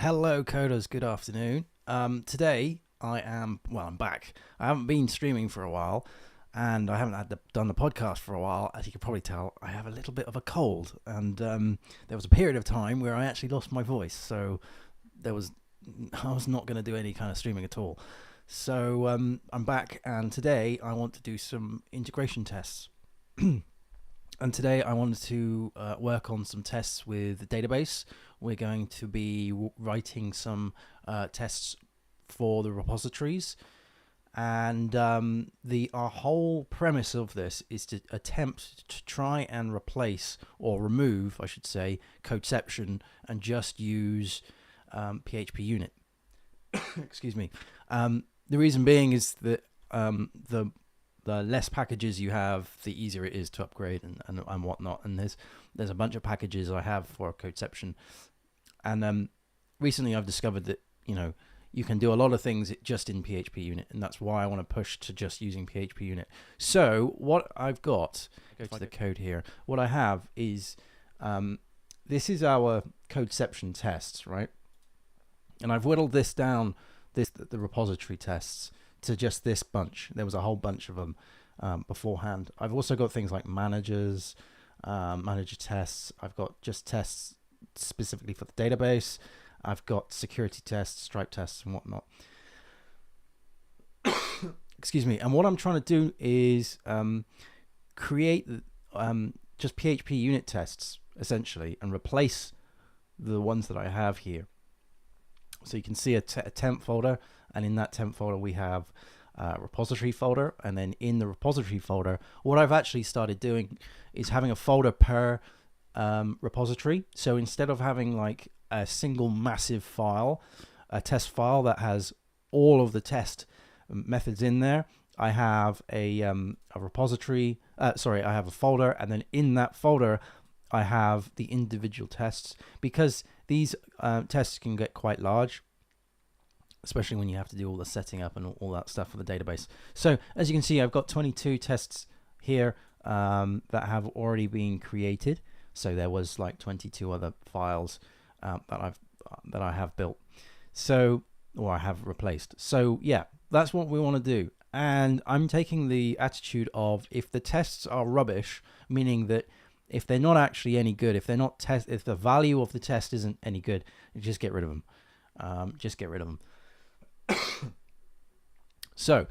Hello coders, good afternoon. Today I'm back. I haven't been streaming for a while and I haven't done the podcast for a while. As you can probably tell, I have a little bit of a cold and there was a period of time where I actually lost my voice, so I was not going to do any kind of streaming at all. So I'm back, and today I want to do some integration tests. And today I wanted to work on some tests with the database. We're going to be writing some tests for the repositories, and our whole premise of this is to attempt to try and replace, or remove, I should say, Codeception and just use PHP unit. Excuse me. The reason being is that the less packages you have, the easier it is to upgrade and whatnot. And there's a bunch of packages I have for Codeception, and recently I've discovered that you can do a lot of things just in PHP unit, and that's why I want to push to just using PHP unit. So what I've got, go to the code here. What I have is this is our Codeception tests, right? And I've whittled this down, the repository tests, to just this bunch. There was a whole bunch of them beforehand. I've also got things like managers, manager tests. I've got just tests specifically for the database. I've got security tests, stripe tests, and whatnot. Excuse me. And what I'm trying to do is create just PHP unit tests, essentially, and replace the ones that I have here. So you can see a temp folder, and in that temp folder we have a repository folder, and then in the repository folder, what I've actually started doing is having a folder per repository. So instead of having like a single massive file, a test file that has all of the test methods in there, I have a repository, I have a folder, and then in that folder I have the individual tests, because these tests can get quite large, especially when you have to do all the setting up and all that stuff for the database. So as you can see, I've got 22 tests here that have already been created. So there was like 22 other files that I have built, or I have replaced. So yeah, that's what we want to do. And I'm taking the attitude of, if the tests are rubbish, meaning that if they're not actually any good, if the value of the test isn't any good, just get rid of them. Just get rid of them. So,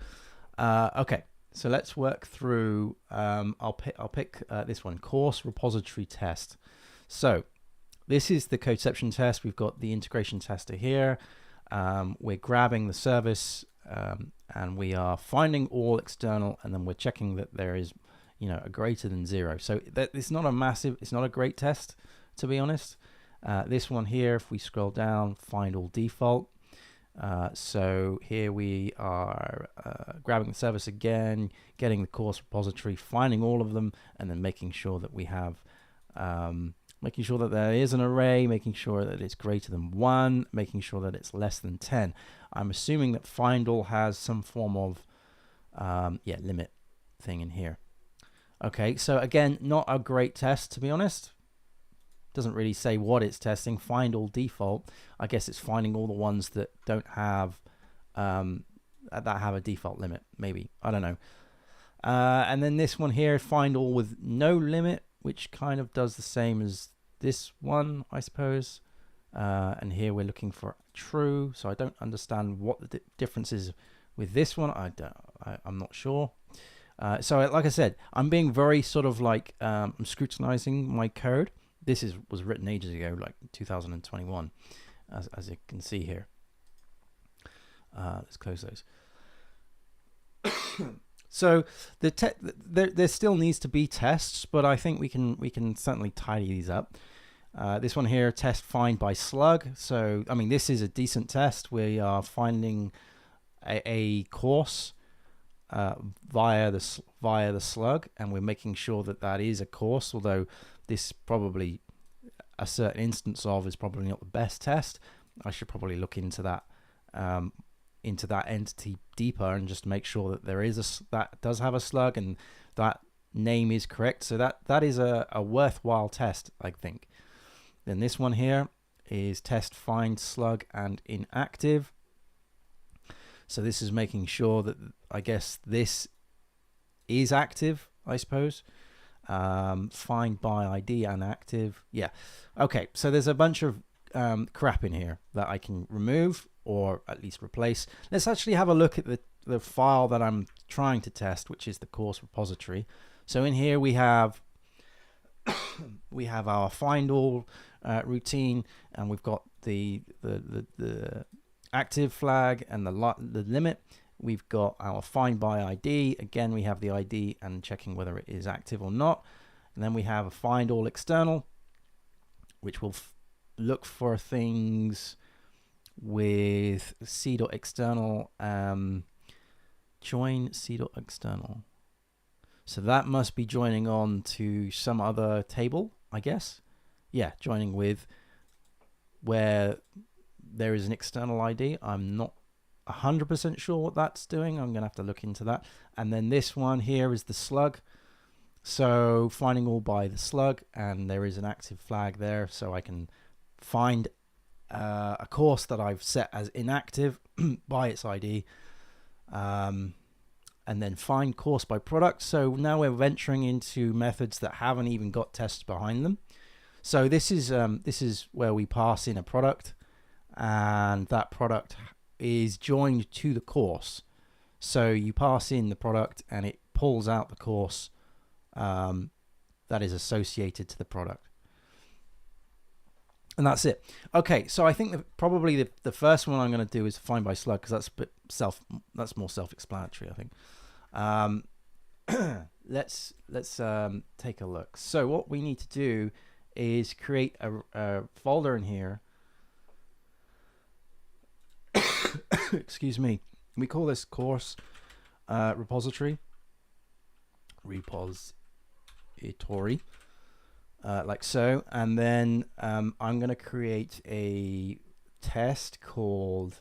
okay. So let's work through. I'll pick this one, course repository test. So this is the Codeception test. We've got the integration tester here. We're grabbing the service, and we are finding all external, and then we're checking that there is a greater than 0. So it's not a great test, to be honest. This one here, if we scroll down, find all default. So here we are grabbing the service again, getting the course repository, finding all of them, and then making sure that we have, making sure that there is an array, making sure that it's greater than 1, making sure that it's less than 10. I'm assuming that find all has some form of limit thing in here. Okay, so again, not a great test, to be honest. Doesn't really say what it's testing. Find all default. I guess it's finding all the ones that don't have that have a default limit. Maybe, I don't know. And then this one here, find all with no limit, which kind of does the same as this one, I suppose. And here we're looking for true. So I don't understand what the difference is with this one. I'm not sure. So like I said, I'm being very sort of like I'm scrutinizing my code. This was written ages ago, like 2021, as you can see here. Let's close those. So there still needs to be tests, but I think we can certainly tidy these up. This one here, test find by slug. So I mean, this is a decent test. We are finding a course via the slug, and we're making sure that is a course, although this probably a certain instance of is probably not the best test. I should probably look into that entity deeper and just make sure that that does have a slug and that name is correct. So that is a worthwhile test, I think. Then this one here, is test find slug and inactive. So this is making sure that, I guess, this is active, I suppose. Find by ID and active. Yeah. Okay, so there's a bunch of crap in here that I can remove or at least replace. Let's actually have a look at the file that I'm trying to test, which is the course repository. So in here we have we have our find all routine, and we've got the active flag and the limit. We've got our find by ID. Again, we have the ID and checking whether it is active or not. And then we have a find all external, which will look for things with c.external, join c.external. So that must be joining on to some other table, I guess. Yeah, joining with where there is an external ID. I'm not 100% sure what that's doing. I'm going to have to look into that. And then this one here is the slug. So finding all by the slug, and there is an active flag there, so I can find a course that I've set as inactive by its ID. And then find course by product. So now we're venturing into methods that haven't even got tests behind them. So this is where we pass in a product, and that product is joined to the course. So you pass in the product and it pulls out the course that is associated to the product. And that's it. Okay, so I think that probably the first one I'm going to do is find by slug, because that's more self-explanatory, I think. Let's take a look. So what we need to do is create a folder in here. Excuse me. We call this course repository. Like so, and then I'm going to create a test called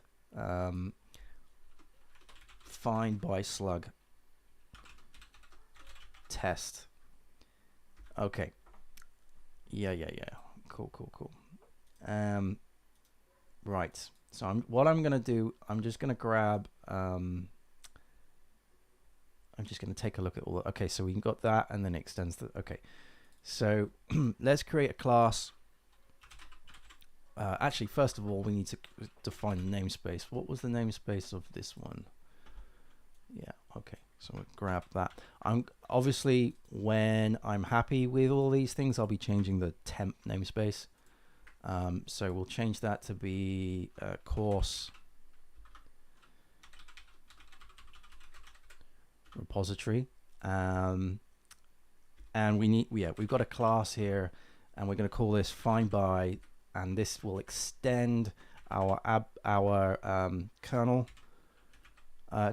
find by slug test. Okay. Yeah. Cool. Right. So what I'm going to do, I'm just going to grab. I'm just going to take a look at all. Okay, so we got that, and then it extends the. Okay. So let's create a class. Actually, first of all, we need to define the namespace. What was the namespace of this one? Yeah, okay. So we'll grab that. I'm obviously, when I'm happy with all these things, I'll be changing the temp namespace. So we'll change that to be course repository. And we've got a class here, and we're going to call this find by, and this will extend our kernel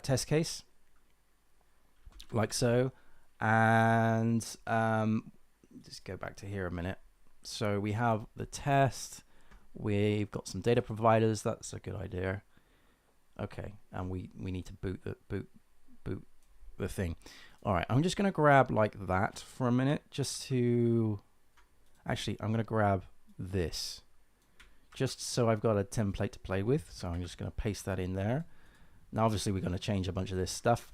test case, like so. And just go back to here a minute. So we have the test. We've got some data providers. That's a good idea. Okay, and we need to boot the thing. All right, I'm just going to grab like that for a minute, just to, actually, I'm going to grab this, just so I've got a template to play with. So I'm just going to paste that in there. Now, obviously, we're going to change a bunch of this stuff.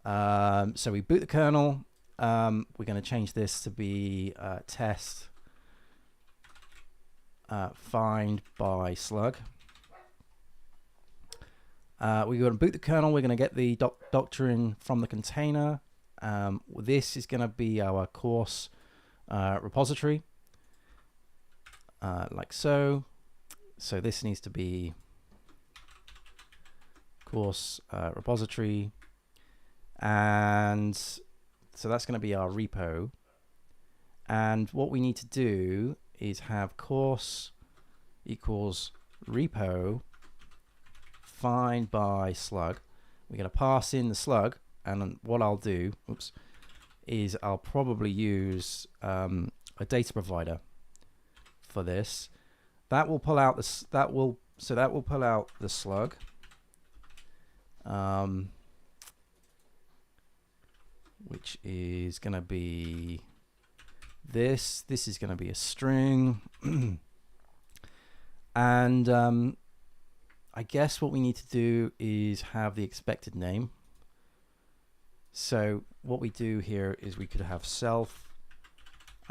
So we boot the kernel. We're going to change this to be test find by slug. We're going to boot the kernel. We're going to get the doctrine from the container. This is going to be our course repository, like so. So this needs to be course repository, and so that's going to be our repo. And what we need to do is have course equals repo find by slug. We're going to pass in the slug, and what I'll do, is I'll probably use a data provider for this. That will pull out this. That will pull out the slug. Which is going to be this. This is going to be a string. And I guess what we need to do is have the expected name. So what we do here is we could have self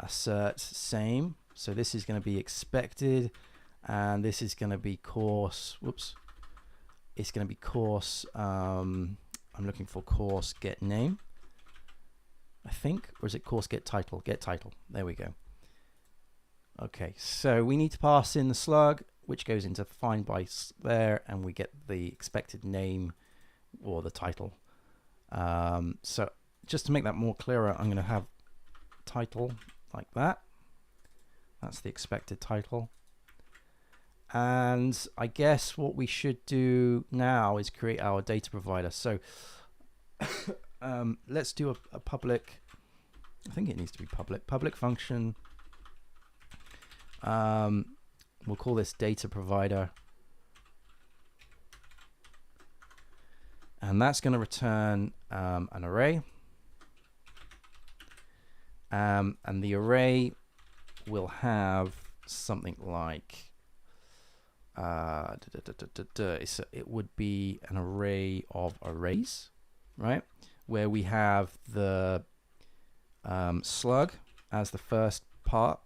assert same. So this is going to be expected, and this is going to be course. Whoops. It's going to be course. I'm looking for course get name, I think, or is it course get title? Get title. There we go. Okay, so we need to pass in the slug, which goes into find by there, and we get the expected name or the title. So just to make that more clearer, I'm going to have title like that. That's the expected title. And I guess what we should do now is create our data provider. So let's do a public, I think it needs to be public function. We'll call this data provider. And that's going to return an array. And the array will have something like it would be an array of arrays, right? Where we have the slug as the first part,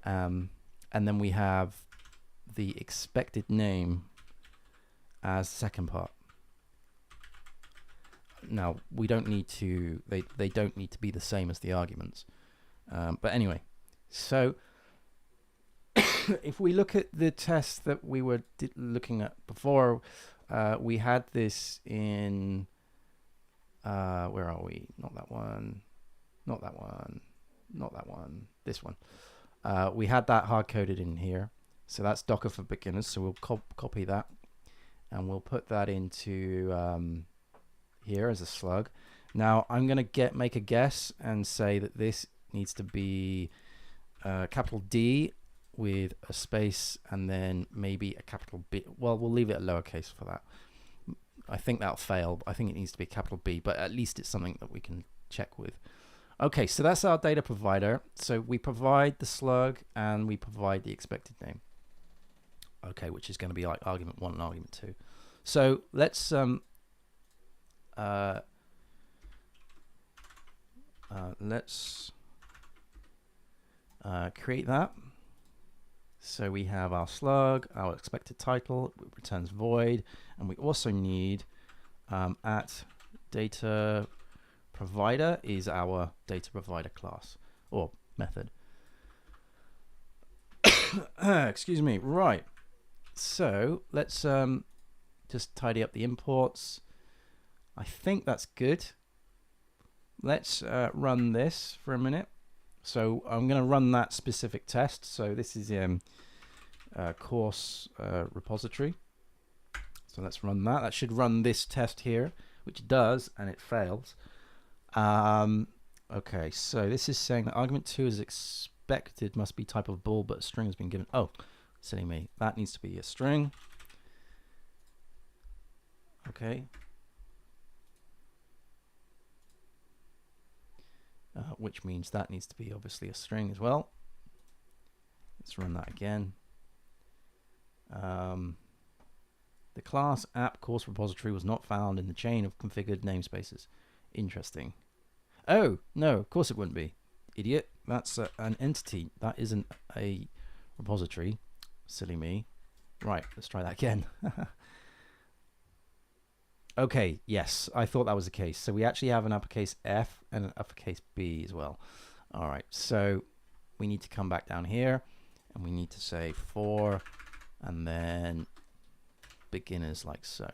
and then we have the expected name as the second part. Now we don't need to, they don't need to be the same as the arguments, but anyway, so if we look at the test that we were looking at before, we had this in where are we? Not that one, not that one, not that one, this one. We had that hard-coded in here, so that's Docker for beginners. So we'll copy that, and we'll put that into here as a slug. Now I'm going to make a guess and say that this needs to be capital D with a space and then maybe a capital B. Well, we'll leave it a lowercase for that. I think that'll fail. I think it needs to be a capital B, but at least it's something that we can check with. Okay, so that's our data provider. So we provide the slug and we provide the expected name. Okay, which is going to be like argument 1 and argument 2. So let's create that. So we have our slug, our expected title, it returns void, and we also need at data provider is our data provider class or method. Excuse me. Right. So let's just tidy up the imports. I think that's good. Let's run this for a minute. So I'm going to run that specific test. So this is course repository. So let's run that. That should run this test here, which it does, and it fails. Okay, so this is saying that argument 2 is expected, must be type of bool, but a string has been given. Oh, silly me. That needs to be a string. Okay. Which means that needs to be obviously a string as well. Let's run that again. The class app course repository was not found in the chain of configured namespaces. Interesting. Oh, no, of course it wouldn't be. Idiot. That's an entity. That isn't a repository. Silly me. Right, let's try that again. Okay, yes, I thought that was the case. So we actually have an uppercase F and an uppercase B as well. All right, so we need to come back down here and we need to say for and then beginners like so.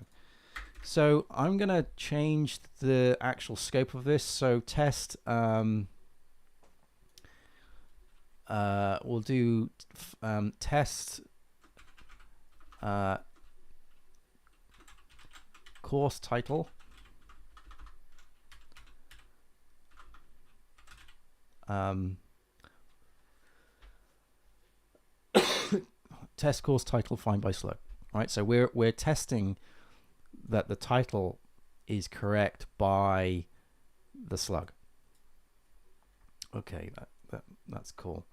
So I'm going to change the actual scope of this. So test, we'll do test course title test course title find by slug. Right, so we're testing that the title is correct by the slug. Okay, that's cool.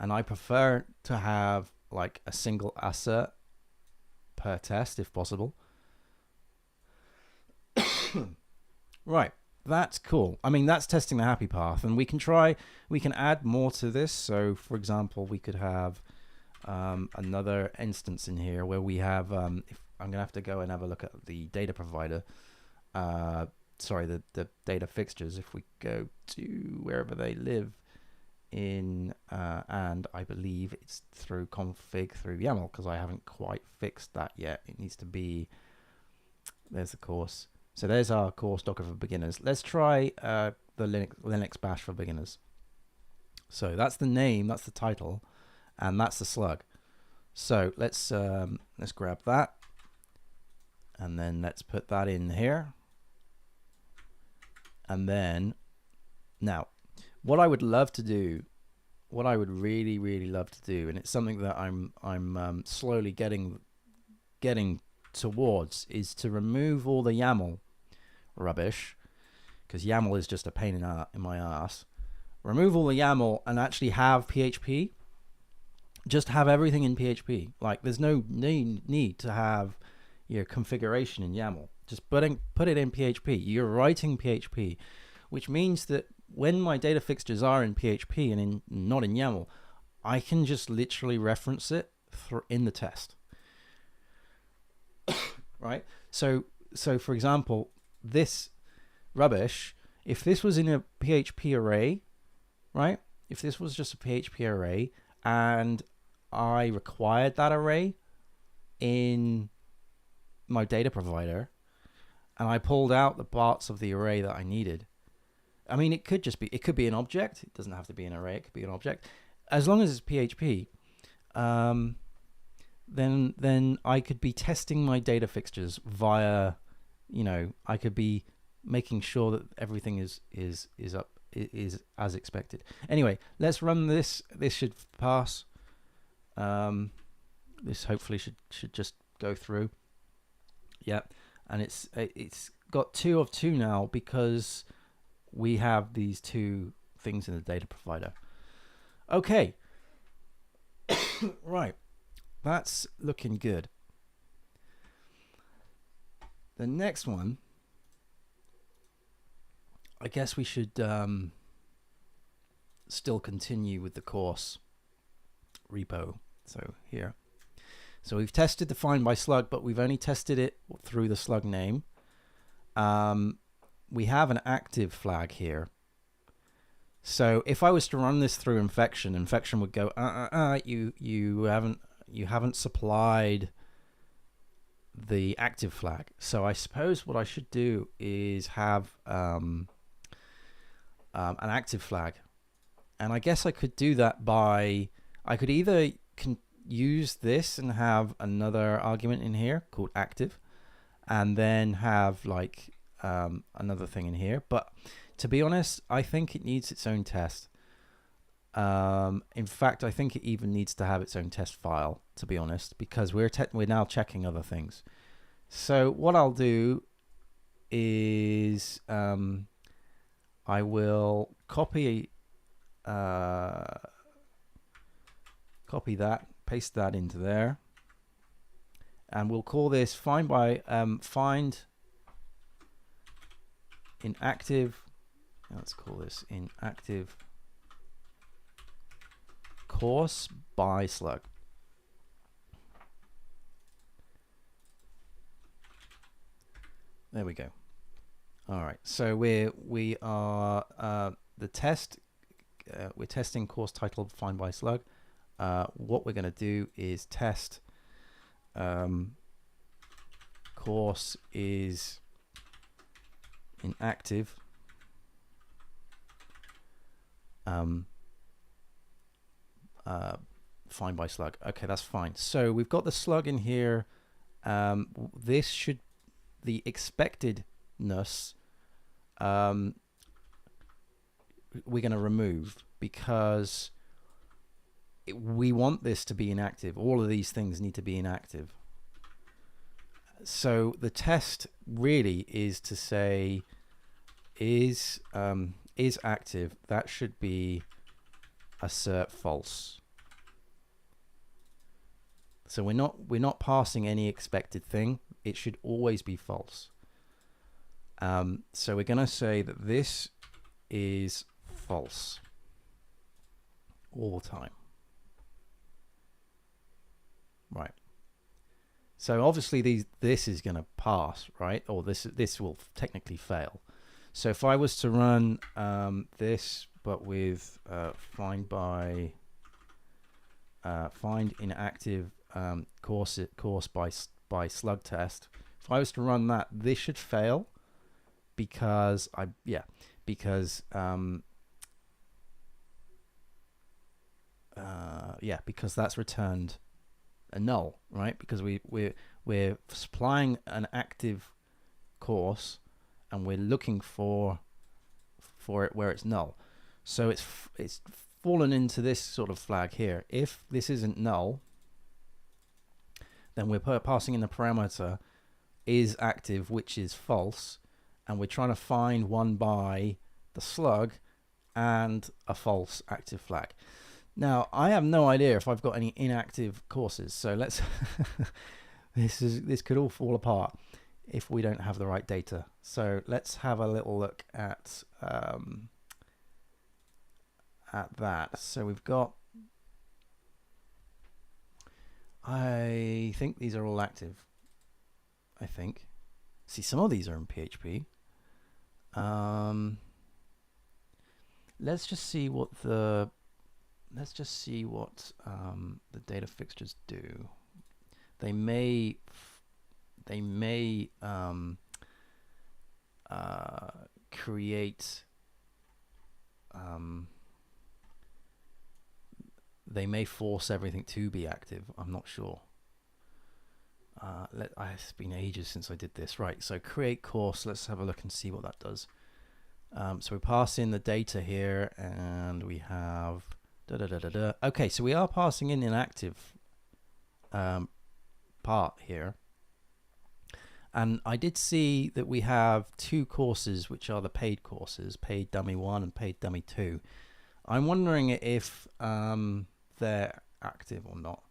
And I prefer to have like a single assert per test if possible. Right, that's cool. I mean, that's testing the happy path, and we can add more to this. So for example, we could have another instance in here where we have, if I'm gonna have to go and have a look at the data provider, sorry, the data fixtures. If we go to wherever they live in, and I believe it's through config through YAML, because I haven't quite fixed that yet. It needs to be, there's the course. So there's our course Docker for beginners. Let's try the Linux Bash for beginners. So that's the name, that's the title, and that's the slug. So let's grab that, and then let's put that in here. And then now, what I would love to do, what I would really love to do, and it's something that I'm slowly getting towards, is to remove all the YAML rubbish, because YAML is just a pain in my ass. Remove all the YAML and actually have PHP. Just have everything in PHP. Like, there's no need to have your configuration in YAML. Just put it in PHP. You're writing PHP, which means that when my data fixtures are in PHP and not in YAML, I can just literally reference it in the test. Right? So for example, this rubbish, if this was in a PHP array, right? If this was just a PHP array and I required that array in my data provider, and I pulled out the parts of the array that I needed. I mean, it could be an object. It doesn't have to be an array. It could be an object. As long as it's PHP, then I could be testing my data fixtures via, I could be making sure that everything is as expected. Anyway, let's run this. This should pass. This hopefully should just go through. Yeah. And it's got 2 of 2 now, because we have these 2 things in the data provider. Okay. Right. That's looking good. The next one, I guess we should still continue with the course repo. So here. So we've tested the find by slug, but we've only tested it through the slug name. We have an active flag here. So if I was to run this through infection would go, you haven't supplied the active flag. So I suppose what I should do is have an active flag, and I guess I could do that by, I could either use this and have another argument in here called active, and then have like another thing in here. But to be honest, I think it needs its own test. In fact, I think it even needs to have its own test file, to be honest, because we're now checking other things. So what I'll do is I will copy that, paste that into there, and we'll call this find by find in active. Let's call this in active course by slug. There we go. All right, so we are the test. We're testing course title find by slug. What we're going to do is test course is inactive. Find by slug. Okay, that's fine. So we've got the slug in here. This should, the expectedness, we're going to remove, because we want this to be inactive. All of these things need to be inactive. So the test really is to say is active. That should be assert false. So we're not passing any expected thing. It should always be false. So we're going to say that this is false all the time. Right. So obviously this is going to pass, right? Or this will technically fail. So if I was to run this, but with find inactive course by slug test, if I was to run that, this should fail because because that's returned a null, right? Because we're supplying an active course and we're looking for it where it's null. So it's fallen into this sort of flag here. If this isn't null, then we're passing in the parameter is active, which is false, and we're trying to find one by the slug and a false active flag. Now, I have no idea if I've got any inactive courses, so let's this could all fall apart if we don't have the right data. So let's have a little look at that. So we've got, I think these are all active. I think. See, some of these are in PHP. Let's just see what the data fixtures do. They may create. They may force everything to be active. I'm not sure. It's been ages since I did this. Right, so create course. Let's have a look and see what that does. So we pass in the data here, and we have Okay, so we are passing in an active part here. And I did see that we have two courses, which are the paid courses, paid dummy 1 and paid dummy 2. I'm wondering if they're active or not,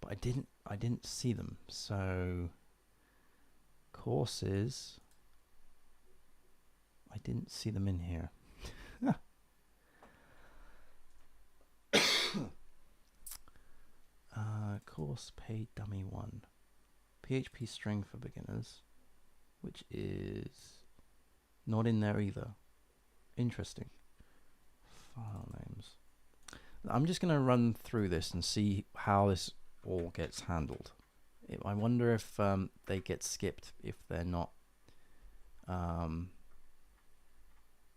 but I didn't see them. So courses, I didn't see them in here. Course paid dummy 1, PHP string for beginners, which is not in there either. Interesting. File names. I'm just going to run through this and see how this all gets handled. I wonder if they get skipped if they're not.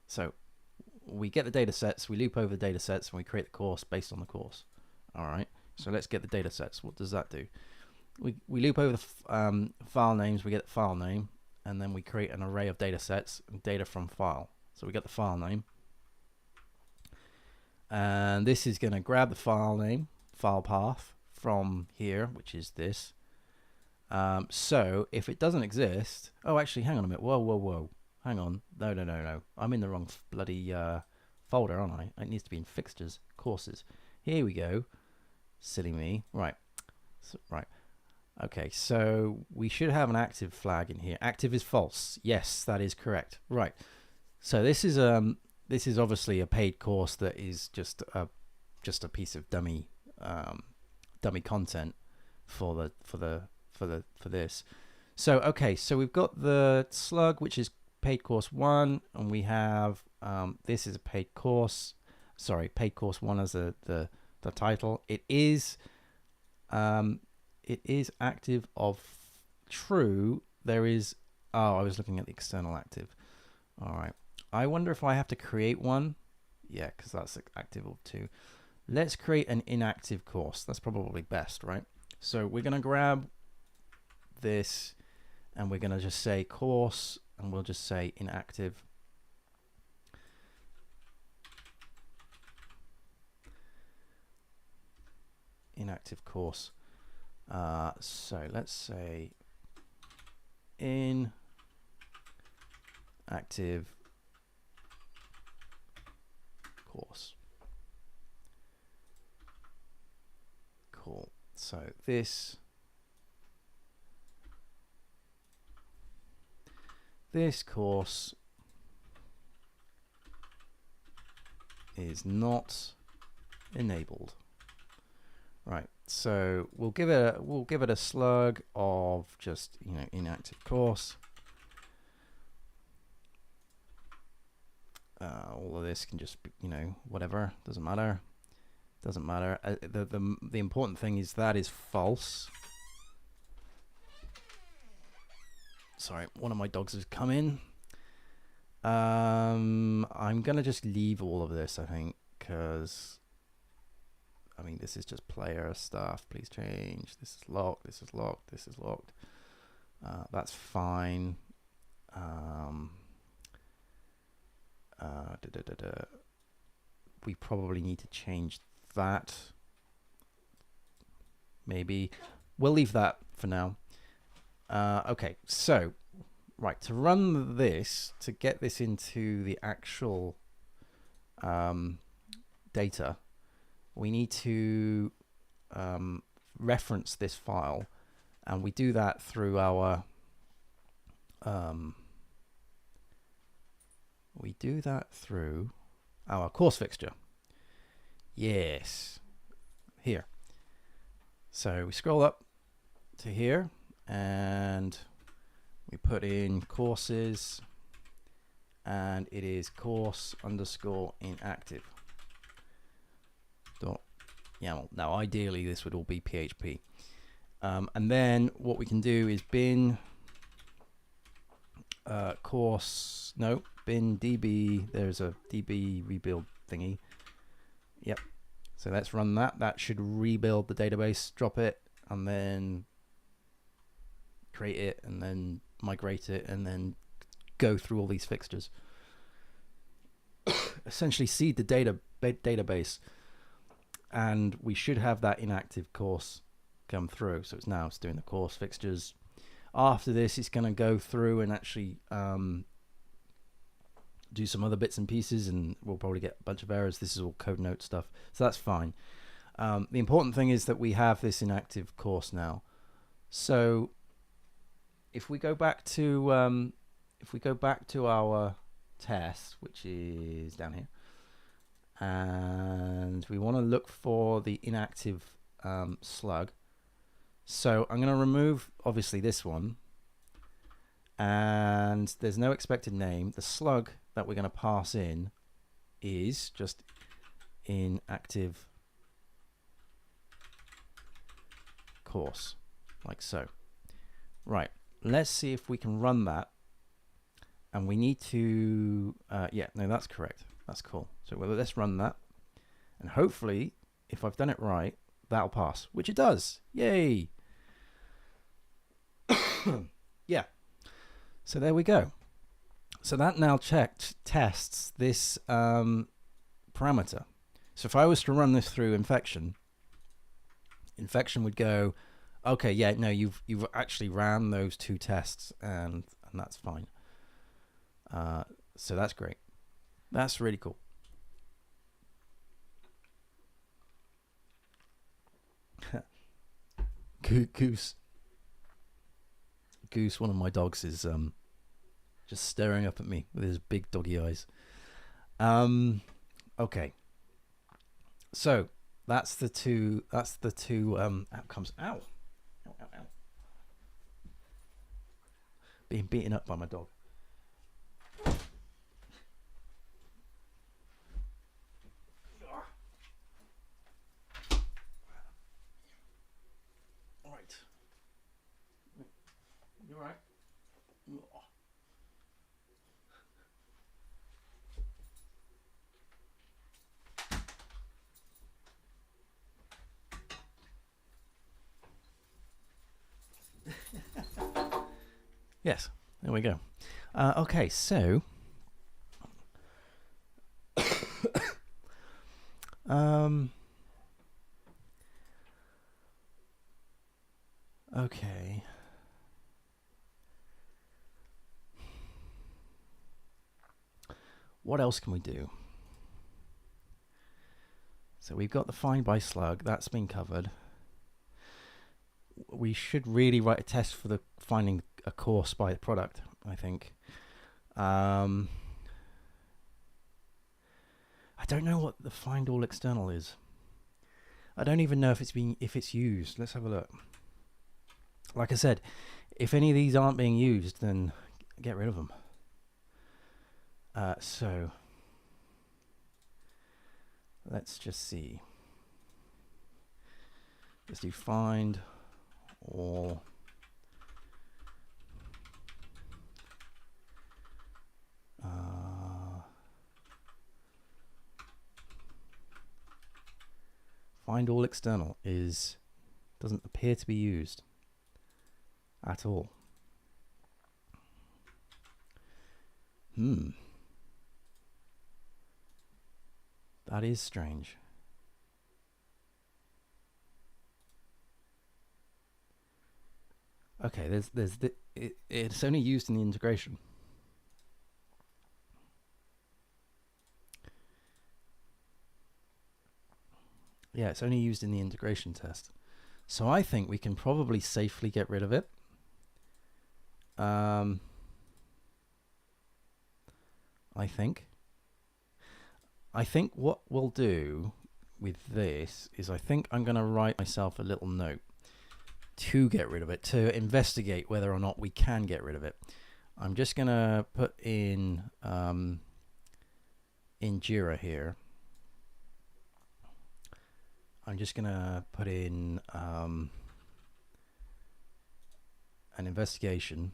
So we get the data sets, we loop over the data sets, and we create the course based on the course. All right. So let's get the data sets. What does that do? We loop over the file names, we get the file name, and then we create an array of data sets and data from file. So we get the file name. And this is going to grab the file name, file path from here, which is this. So if it doesn't exist, oh, actually, hang on a minute. Whoa. Hang on. No. I'm in the wrong bloody folder, aren't I? It needs to be in fixtures, courses. Here we go. Silly me. Right. Okay, so we should have an active flag in here. Active is false. Yes, that is correct. Right. So this is obviously a paid course that is just a piece of dummy content for this. So okay, so we've got the slug, which is paid course 1, and we have this is a paid course. Sorry, paid course 1 as the title. It is active of true. There is, I was looking at the external active. All right. I wonder if I have to create one. Yeah, because that's active of 2. Let's create an inactive course. That's probably best, right? So we're going to grab this and we're going to just say course, and we'll just say inactive. Inactive course. So let's say inactive course. Cool. So this course is not enabled. Right. So we'll give it a slug of just, you know, inactive course. All of this can just be, you know, whatever, doesn't matter. Doesn't matter. The important thing is that is false. Sorry, one of my dogs has come in. I'm gonna just leave all of this, I think, because I mean this is just player stuff. Please change. This is locked. This is locked. This is locked. That's fine. We probably need to change that. Maybe we'll leave that for now. Okay, so right, to run this, to get this into the actual data, we need to reference this file, and we do that through our course fixture. Yes, here. So we scroll up to here and we put in courses, and it is course underscore inactive dot YAML. Now ideally this would all be PHP, and then what we can do is bin bin db. There's a db rebuild thingy. Yep. So let's run that. That should rebuild the database, drop it, and then create it, and then migrate it, and then go through all these fixtures. Essentially seed the database, and we should have that inactive course come through. So it's doing the course fixtures. After this, it's going to go through and actually do some other bits and pieces, and we'll probably get a bunch of errors. This is all code note stuff, so that's fine. The important thing is that we have this inactive course now. So if we go back to our test, which is down here, and we want to look for the inactive slug. So I'm going to remove obviously this one, and there's no expected name. The slug that we're going to pass in is just inactive course, like so. Right, let's see if we can run that, and we need to yeah, no, that's correct. That's cool. So let's run that, and hopefully if I've done it right, that'll pass, which it does. Yay. Yeah, so there we go. So that now tests this parameter. So if I was to run this through infection would go, okay, yeah, no, you've actually ran those two tests, and that's fine. So that's great. That's really cool. Goose, one of my dogs, is just staring up at me with his big doggy eyes. Okay. So that's the two outcomes. Ow. Ow, ow, ow. Being beaten up by my dog. All right. You all right? Yes, there we go. Okay, so okay. What else can we do? So we've got the find by slug, that's been covered. we should really write a test for the finding a course by the product, I think. I don't know what the find all external is. I don't even know if it's used. Let's have a look. Like I said, if any of these aren't being used, then get rid of them. So let's just see. Let's do find all find all external doesn't appear to be used at all. That is strange. Okay, it's only used in the integration. Yeah, it's only used in the integration test. So I think we can probably safely get rid of it. I think what we'll do with this is I think I'm going to write myself a little note to get rid of it, to investigate whether or not we can get rid of it. I'm just going to put in Jira here. I'm just going to put in an investigation.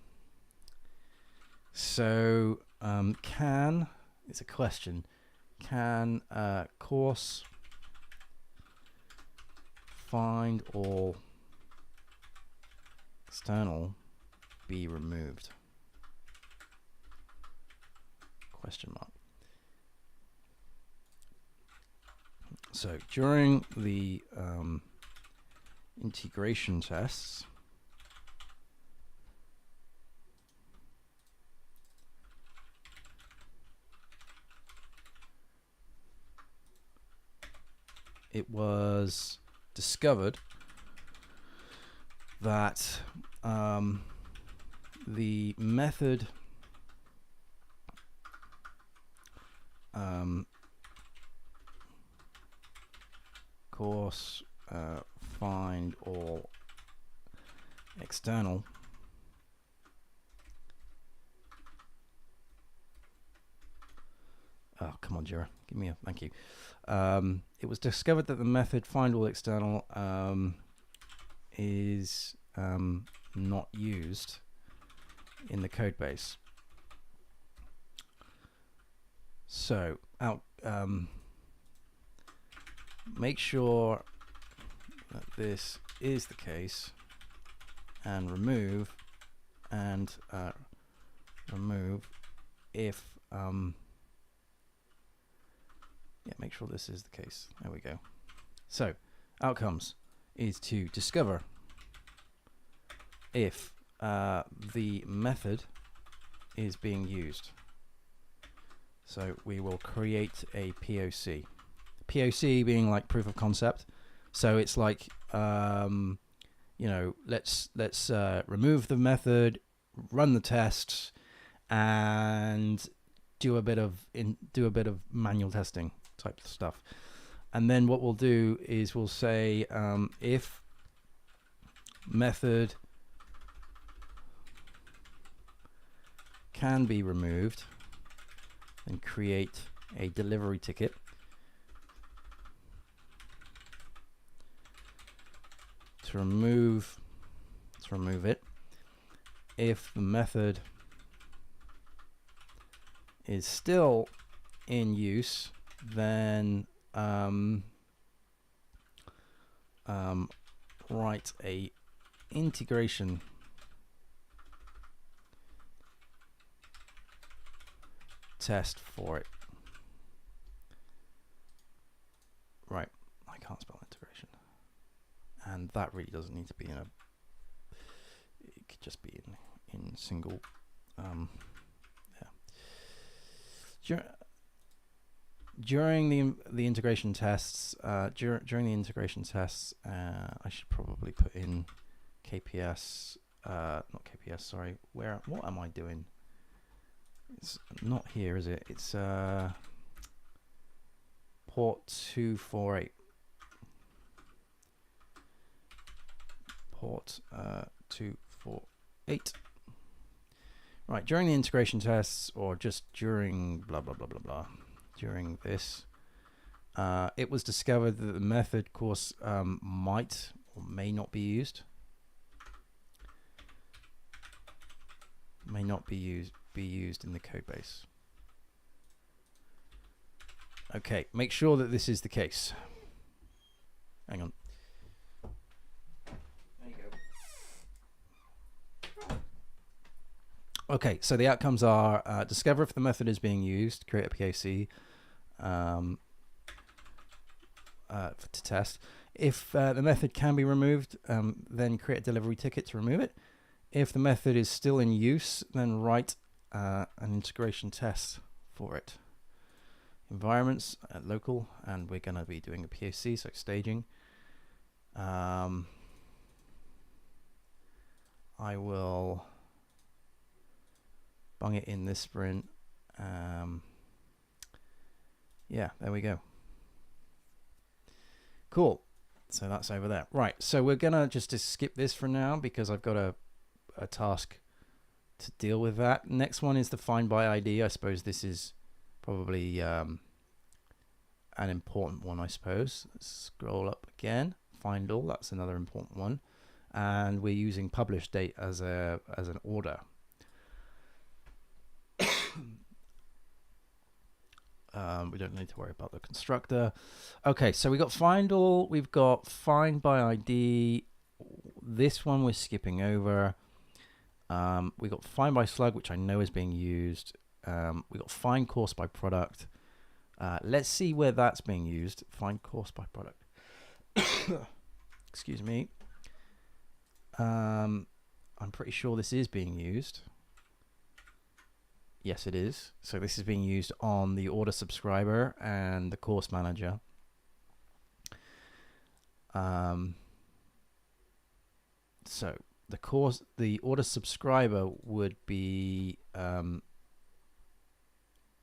So it's a question. Can course find all external be removed? Question mark. So during the integration tests, it was discovered that the method course find all external come on, Jira, give me a thank you. It was discovered that the method find all external is not used in the code base. So make sure that this is the case and remove if make sure this is the case. There we go. So outcomes is to discover if the method is being used. So we will create a POC. POC being like proof of concept. So it's like you know, let's remove the method, run the tests, and do a bit of manual testing type of stuff. And then what we'll do is we'll say if method can be removed, then create a delivery ticket to remove it. If the method is still in use, then write a integration test for it. Right, I can't spell integration, and that really doesn't need to be in a. It could just be in single. Yeah. During the integration tests, I should probably put in KPS, not KPS, sorry. What am I doing? It's not here, is it? It's port 248. Port 248. Right, during the integration tests, or just during blah blah blah blah blah, during this, it was discovered that the method course might or may not be used. May not be used in the code base. Okay, make sure that this is the case. Hang on. There you go. Okay, so the outcomes are discover if the method is being used, create a POC to test. If the method can be removed, then create a delivery ticket to remove it. If the method is still in use, then write an integration test for it. Environments, local, and we're going to be doing a POC, so staging. I will bung it in this sprint. Yeah, there we go. Cool. So that's over there. Right, so we're going to just skip this for now because I've got a task to deal with that. Next one is the find by ID. I suppose this is probably an important one, I suppose. Let's scroll up again. Find all, that's another important one. And we're using publish date as an order. We don't need to worry about the constructor. Okay, so we got find all, we've got find by ID. This one we're skipping over. We got find by slug, which I know is being used. We got find course by product. Let's see where that's being used. Find course by product. Excuse me. I'm pretty sure this is being used. Yes, it is. So this is being used on the order subscriber and the course manager. So the order subscriber would be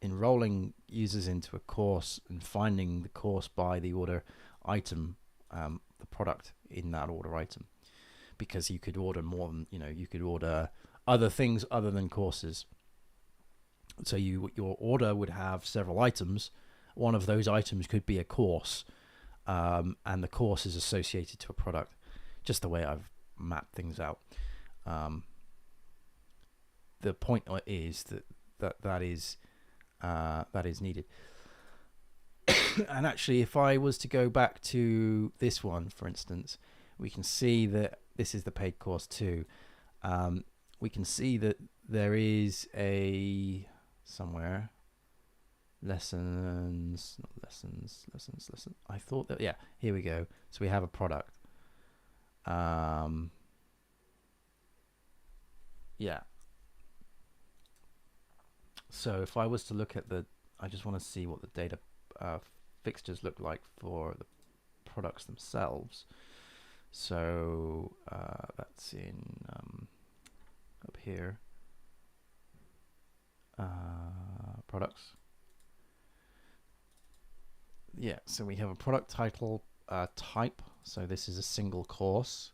enrolling users into a course and finding the course by the order item, the product in that order item, because you could order more than, you could order other things other than courses. So your order would have several items. One of those items could be a course, and the course is associated to a product. Just the way I've mapped things out. The point is that is needed. And actually, if I was to go back to this one, for instance, we can see that this is the paid course too. We can see that there is a somewhere lessons. I thought that, yeah, here we go. So we have a product. Yeah. So if I was to look at I just want to see what the data fixtures look like for the products themselves. So that's in up here. Products. Yeah, so we have a product title type. So this is a single course,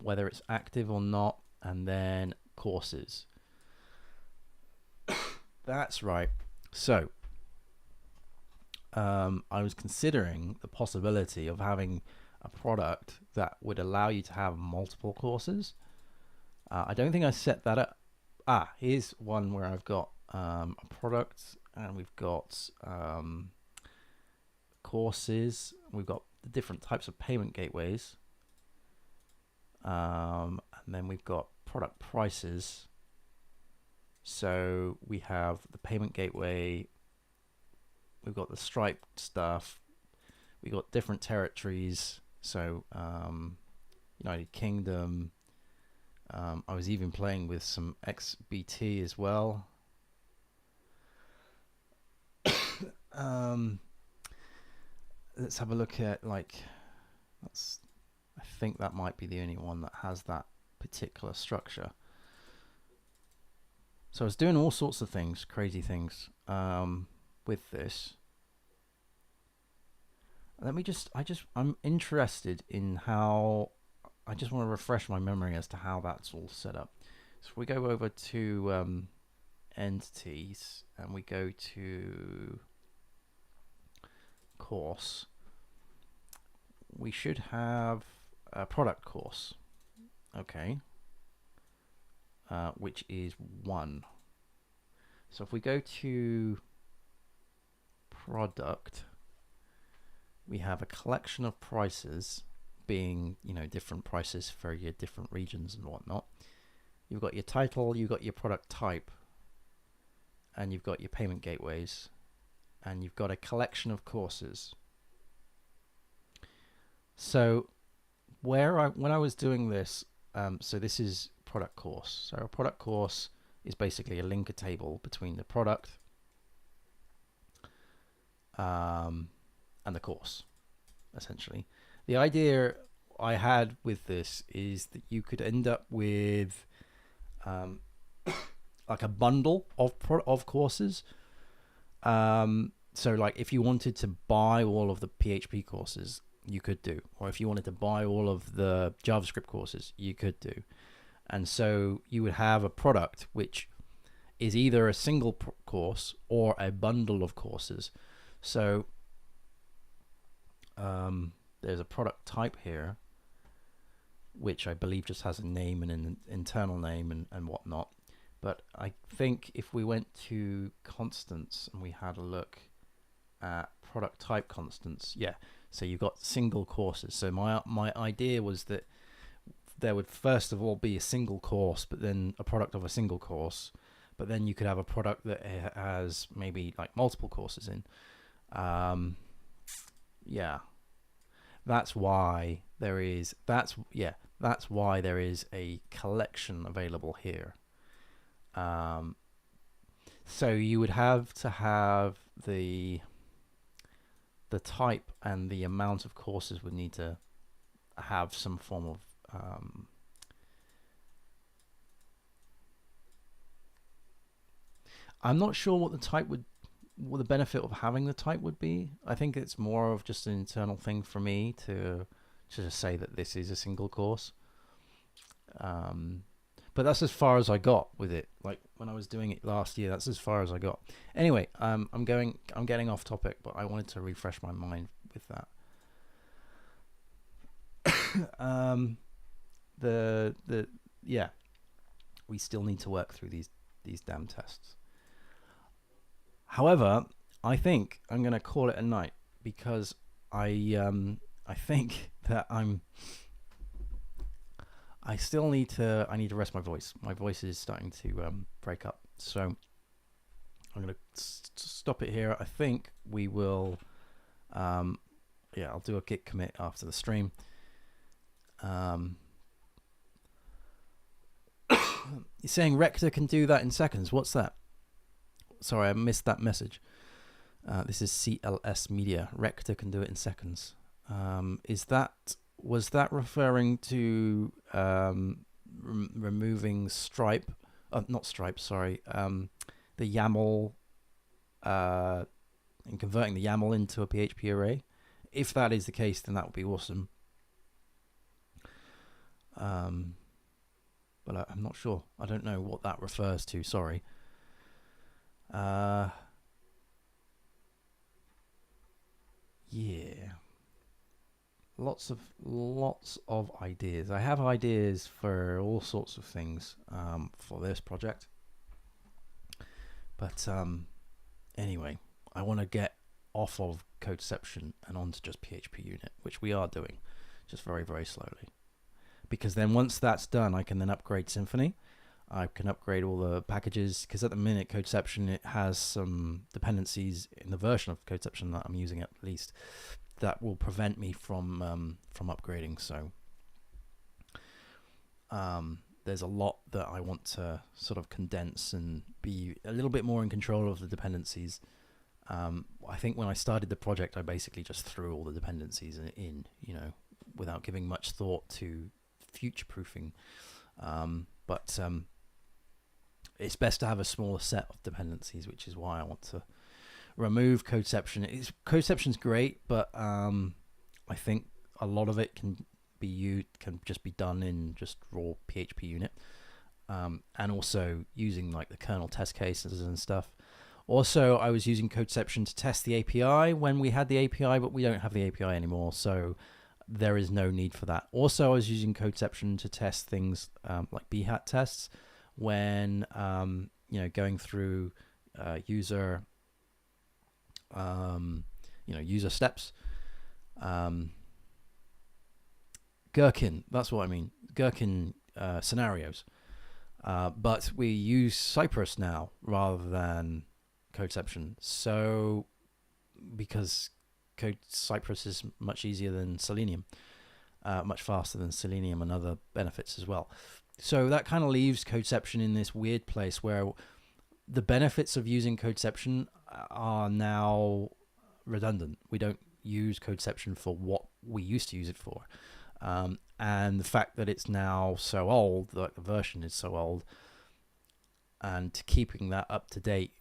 whether it's active or not, and then courses. That's right. So I was considering the possibility of having a product that would allow you to have multiple courses. I don't think I set that up. Here's one where I've got a product and we've got courses. We've got the different types of payment gateways. And then we've got product prices. So we have the payment gateway. We've got the Stripe stuff. We've got different territories. So United Kingdom. I was even playing with some XBT as well. Let's have a look at, like, I think that might be the only one that has that particular structure. So I was doing all sorts of things, crazy things, with this. I'm interested in how, I just want to refresh my memory as to how that's all set up. So if we go over to entities and we go to course, we should have a product course, okay, which is 1. So if we go to product, we have a collection of prices, being, you know, different prices for your different regions and whatnot. You've got your title, you've got your product type, and you've got your payment gateways, and you've got a collection of courses. So when I was doing this, so this is product course. So a product course is basically a linker table between the product and the course, essentially. The idea I had with this is that you could end up with like a bundle of courses. So like if you wanted to buy all of the PHP courses, you could do, or if you wanted to buy all of the JavaScript courses, you could do. And so you would have a product which is either a single course or a bundle of courses. So there's a product type here, which I believe just has a name and an internal name and whatnot. But I think if we went to constants and we had a look at product type constants, yeah, so you've got single courses. So my idea was that there would first of all be a single course, but then a product of a single course, but then you could have a product that has maybe like multiple courses in. Yeah, that's why there is a collection available here. So you would have to have the type, and the amount of courses would need to have some form of I'm not sure what the type what the benefit of having the type would be. I think it's more of just an internal thing for me to just say that this is a single course. But that's as far as I got with it. Like when I was doing it last year, that's as far as I got. Anyway, I'm getting off topic, but I wanted to refresh my mind with that. Yeah, we still need to work through these damn tests. However, I think I'm going to call it a night, because I think that I need to rest my voice. My voice is starting to break up. So I'm going to stop it here. I think we will, I'll do a git commit after the stream. You're saying Rector can do that in seconds. What's that? Sorry, I missed that message. This is CLS Media. Rector can do it in seconds. Was that referring to removing stripe? Not stripe, sorry. The YAML and converting the YAML into a PHP array. If that is the case, then that would be awesome. But I'm not sure. I don't know what that refers to. Sorry. Yeah. Lots of ideas. I have ideas for all sorts of things for this project. But anyway, I want to get off of Codeception and onto just PHP Unit, which we are doing, just very, very slowly. Because then once that's done, I can then upgrade Symfony. I can upgrade all the packages, because at the minute Codeception, it has some dependencies in the version of Codeception that I'm using at least that will prevent me from upgrading. So there's a lot that I want to sort of condense and be a little bit more in control of the dependencies. I think when I started the project, I basically just threw all the dependencies in, you know, without giving much thought to future proofing. But it's best to have a smaller set of dependencies, which is why I want to remove codeception. Codeception's great, but I think a lot of it can just be done in just raw PHP unit, and also using like the kernel test cases and stuff. Also, I was using codeception to test the API when we had the API, but we don't have the API anymore, so there is no need for that. Also, I was using codeception to test things like bhat tests when going through user user steps. Gherkin, that's what I mean. Gherkin scenarios. But we use Cypress now rather than codeception. So because Cypress is much easier than Selenium, much faster than Selenium, and other benefits as well. So that kind of leaves codeception in this weird place where the benefits of using codeception are now redundant. We don't use codeception for what we used to use it for. And the fact that it's now so old, like the version is so old, and keeping that up to date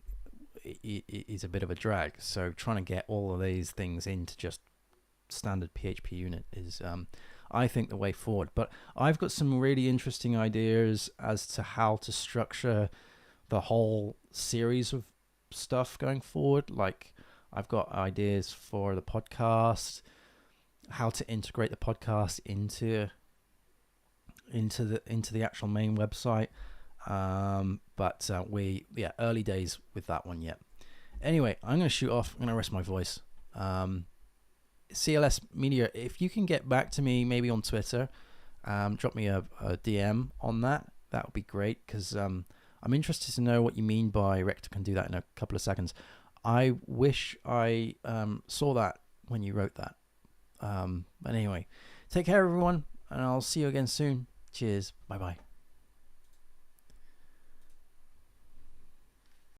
is a bit of a drag. So trying to get all of these things into just standard PHP unit is, I think, the way forward. But I've got some really interesting ideas as to how to structure the whole series of stuff going forward. Like, I've got ideas for the podcast, how to integrate the podcast into the actual main website. But early days with that one yet. Anyway, I'm going to shoot off. I'm going to rest my voice. CLS Media, if you can get back to me maybe on Twitter, drop me a DM on that. That would be great, because I'm interested to know what you mean by Rector can do that in a couple of seconds. I wish I saw that when you wrote that. But anyway, take care, everyone, and I'll see you again soon. Cheers. Bye-bye.